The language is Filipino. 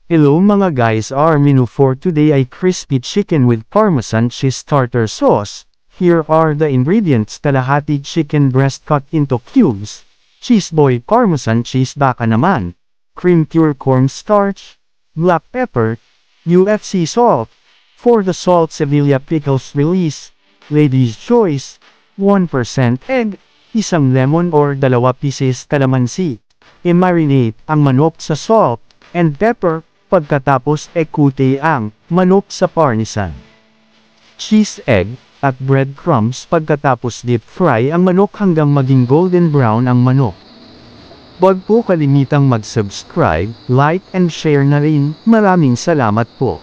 Hello mga guys, our menu for today ay crispy chicken with parmesan cheese tartar sauce. Here are the ingredients: kalahati chicken breast cut into cubes, cheese boy parmesan cheese baka naman, cream pure cornstarch, black pepper, UFC salt. For the salt, Sevilla pickles release, lady's choice, 1% egg, isang lemon or 2 pieces calamansi. I-marinate ang manok sa salt and pepper. Pagkatapos ekute ang manok sa parmesan, cheese, egg, at breadcrumbs. Pagkatapos deep fry ang manok hanggang maging golden brown ang manok. Huwag po kalimitang mag-subscribe, like and share na rin. Maraming salamat po.